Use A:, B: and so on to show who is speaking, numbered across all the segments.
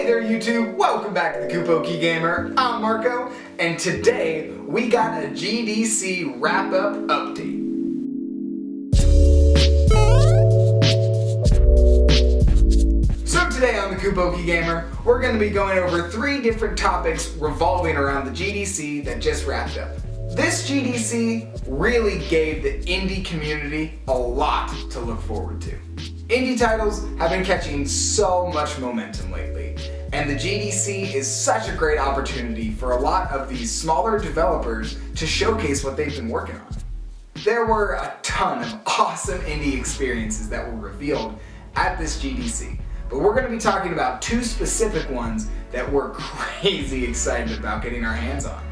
A: there YouTube, welcome back to the Kupo Key Gamer. I'm Marco, and today we got a GDC wrap-up update. So today on the Kupo Key Gamer, we're going to be going over 3 different topics revolving around the GDC that just wrapped up. This GDC really gave the indie community a lot to look forward to. Indie titles have been catching so much momentum lately, and the GDC is such a great opportunity for a lot of these smaller developers to showcase what they've been working on. There were a ton of awesome indie experiences that were revealed at this GDC, but we're going to be talking about 2 specific ones that we're crazy excited about getting our hands on.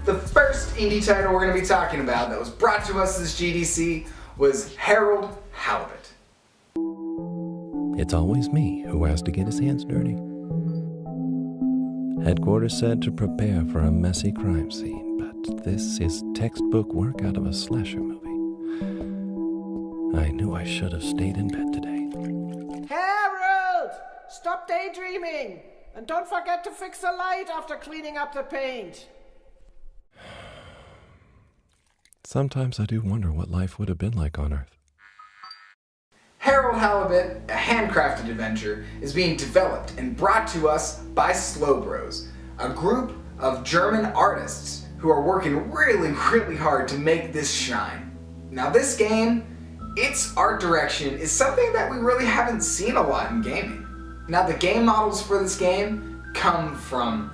A: The first indie title we're going to be talking about that was brought to us this GDC was Harel Halibut.
B: It's always me who has to get his hands dirty. Headquarters said to prepare for a messy crime scene, but this is textbook work out of a slasher movie. I knew I should have stayed in bed today.
C: Harold! Stop daydreaming! And don't forget to fix the light after cleaning up the paint.
B: Sometimes I do wonder what life would have been like on Earth.
A: Harel Halibut, a handcrafted adventure, is being developed and brought to us by Slow Bros, a group of German artists who are working really hard to make this shine. Now this game, its art direction is something that we really haven't seen a lot in gaming. Now the game models for this game come from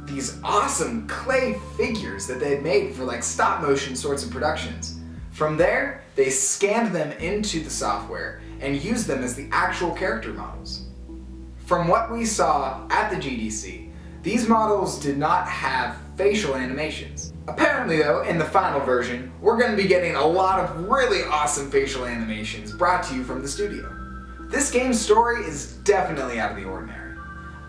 A: these awesome clay figures that they'd made for like stop motion sorts of productions. From there, they scanned them into the software and used them as the actual character models. From what we saw at the GDC, these models did not have facial animations. Apparently though, in the final version, we're going to be getting a lot of really awesome facial animations brought to you from the studio. This game's story is definitely out of the ordinary.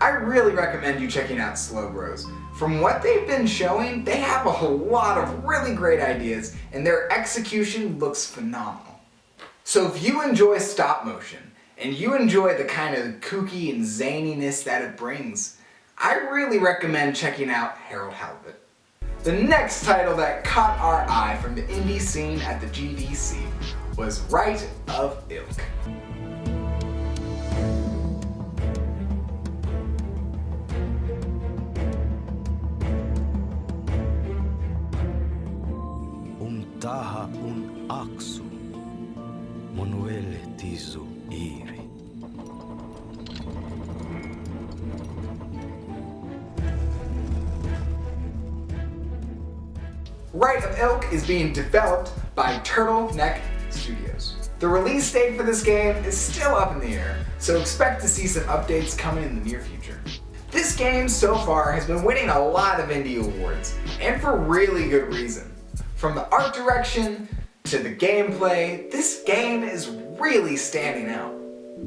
A: I really recommend you checking out Slow Bros. From what they've been showing, they have a whole lot of really great ideas, and their execution looks phenomenal. So if you enjoy stop motion, and you enjoy the kind of kooky and zaniness that it brings, I really recommend checking out Harel Halibut. The next title that caught our eye from the indie scene at the GDC was Right of Ilk.
D: Taha un aksu, monuele tizu iri.
A: Right of Ilk is being developed by Turtleneck Studios. The release date for this game is still up in the air, so expect to see some updates coming in the near future. This game so far has been winning a lot of indie awards, and for really good reason. From the art direction to the gameplay, this game is really standing out.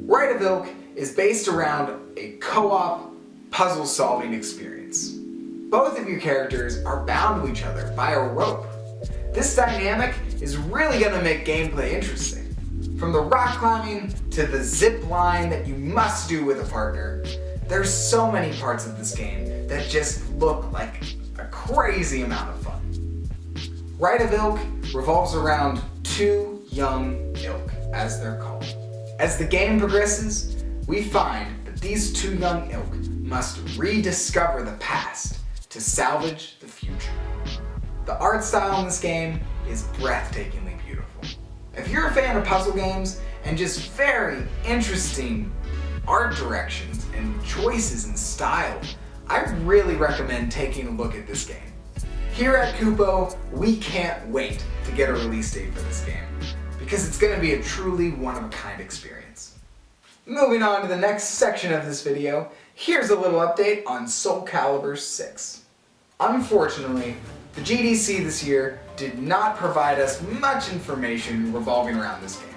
A: Right of Ilk is based around a co-op puzzle solving experience. Both of your characters are bound to each other by a rope. This dynamic is really going to make gameplay interesting. From the rock climbing to the zip line that you must do with a partner, there's so many parts of this game that just look like a crazy amount of fun. Right of Ilk revolves around 2 young ilk, as they're called. As the game progresses, we find that these 2 young ilk must rediscover the past to salvage the future. The art style in this game is breathtakingly beautiful. If you're a fan of puzzle games and just very interesting art directions and choices and style, I really recommend taking a look at this game. Here at Kupo, we can't wait to get a release date for this game, because it's going to be a truly one-of-a-kind experience. Moving on to the next section of this video, here's a little update on Soul Calibur 6. Unfortunately, the GDC this year did not provide us much information revolving around this game.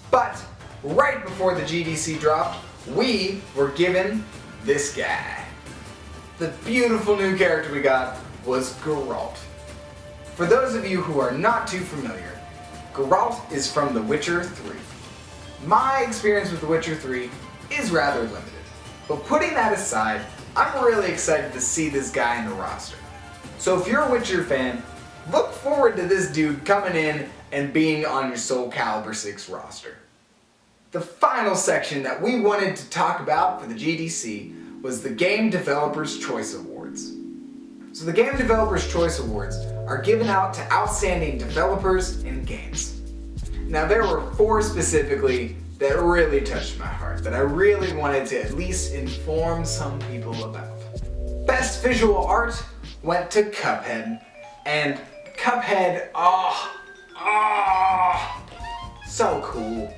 A: But right before the GDC dropped, we were given this guy. The beautiful new character we got was Geralt. For those of you who are not too familiar, Geralt is from The Witcher 3. My experience with The Witcher 3 is rather limited. But putting that aside, I'm really excited to see this guy in the roster. So if you're a Witcher fan, look forward to this dude coming in and being on your Soul Calibur 6 roster. The final section that we wanted to talk about for the GDC was the Game Developers Choice Awards. So the Game Developers Choice Awards are given out to outstanding developers in games. Now there were 4 specifically that really touched my heart, that I really wanted to at least inform some people about. Best Visual Art went to Cuphead, and Cuphead, so cool.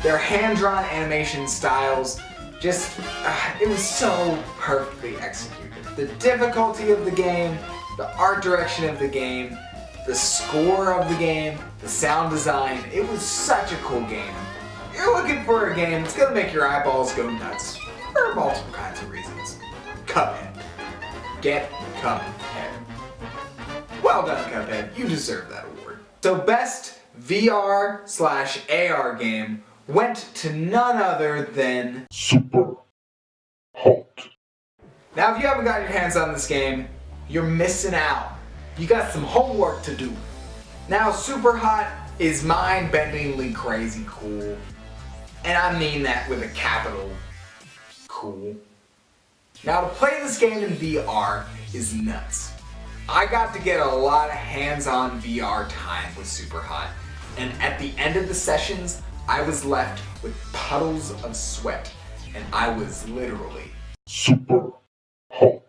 A: Their hand-drawn animation styles, it was so perfectly executed. The difficulty of the game, the art direction of the game, the score of the game, the sound design, it was such a cool game. You're looking for a game that's gonna make your eyeballs go nuts for multiple kinds of reasons. Cuphead. Get Cuphead. Well done, Cuphead. You deserve that award. So best VR/AR game went to none other than
E: Super Hot.
A: Now if you haven't got your hands on this game, you're missing out. You got some homework to do. Now Super Hot is mind-bendingly crazy cool. And I mean that with a capital cool. Now to play this game in VR is nuts. I got to get a lot of hands-on VR time with Super Hot, and at the end of the sessions, I was left with puddles of sweat, and I was literally
E: Super Hot.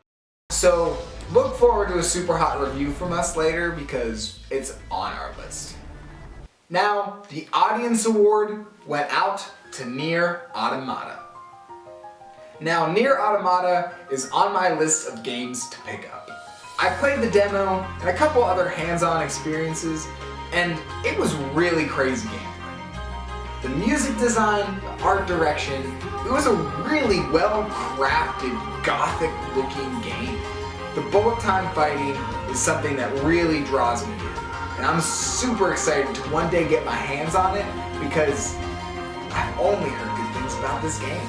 A: So look forward to a Super Hot review from us later because it's on our list. Now, the Audience Award went out to Nier Automata. Now, Nier Automata is on my list of games to pick up. I played the demo and a couple other hands-on experiences, and it was really crazy gameplay. The music design, the art direction, it was a really well-crafted, gothic-looking game. The bullet time fighting is something that really draws me in, and I'm super excited to one day get my hands on it because I've only heard good things about this game.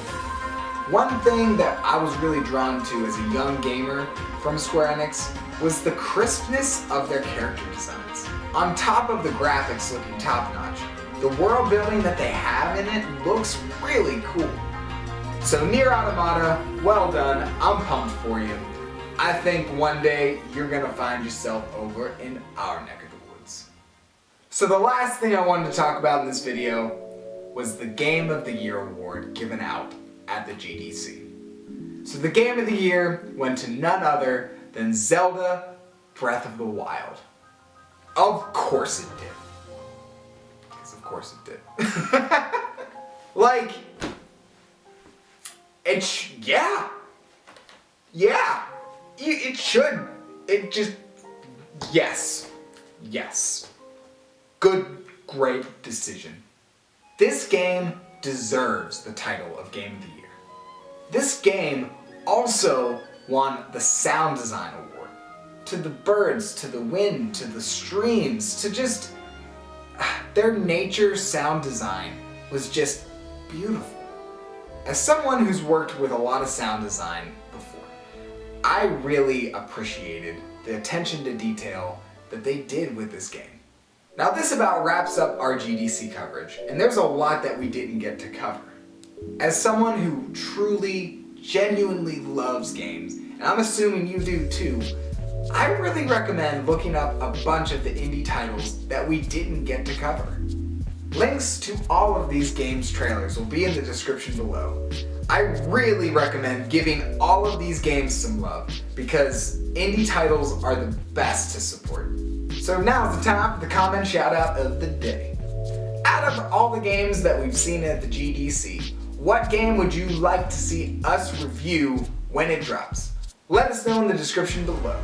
A: One thing that I was really drawn to as a young gamer from Square Enix was the crispness of their character designs. On top of the graphics looking top-notch, the world building that they have in it looks really cool. So Nier Automata, well done, I'm pumped for you. I think one day you're gonna find yourself over in our neck of the woods. So the last thing I wanted to talk about in this video was the Game of the Year award given out at the GDC. So the Game of the Year went to none other than Zelda Breath of the Wild. Of course it did. Because of course it did. Like, it should. It just, yes. Good, great decision. This game deserves the title of Game of the Year. This game also won the Sound Design Award. To the birds, to the wind, to the streams, to just... their nature sound design was just beautiful. As someone who's worked with a lot of sound design before, I really appreciated the attention to detail that they did with this game. Now this about wraps up our GDC coverage, and there's a lot that we didn't get to cover. As someone who truly, genuinely loves games, and I'm assuming you do too, I really recommend looking up a bunch of the indie titles that we didn't get to cover. Links to all of these games' trailers will be in the description below. I really recommend giving all of these games some love, because indie titles are the best to support. So now's the time for the comment shout out of the day. Out of all the games that we've seen at the GDC, what game would you like to see us review when it drops? Let us know in the description below.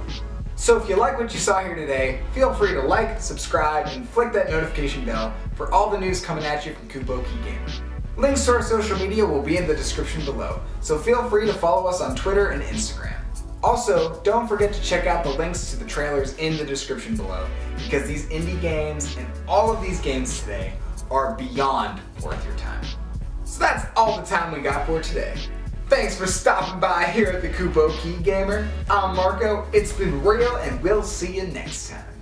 A: So if you like what you saw here today, feel free to like, subscribe, and flick that notification bell for all the news coming at you from Kupo Key Gamer. Links to our social media will be in the description below, so feel free to follow us on Twitter and Instagram. Also, don't forget to check out the links to the trailers in the description below, because these indie games and all of these games today are beyond worth your time. So that's all the time we got for today. Thanks for stopping by here at the Kupo Key Gamer. I'm Marco, it's been real, and we'll see you next time.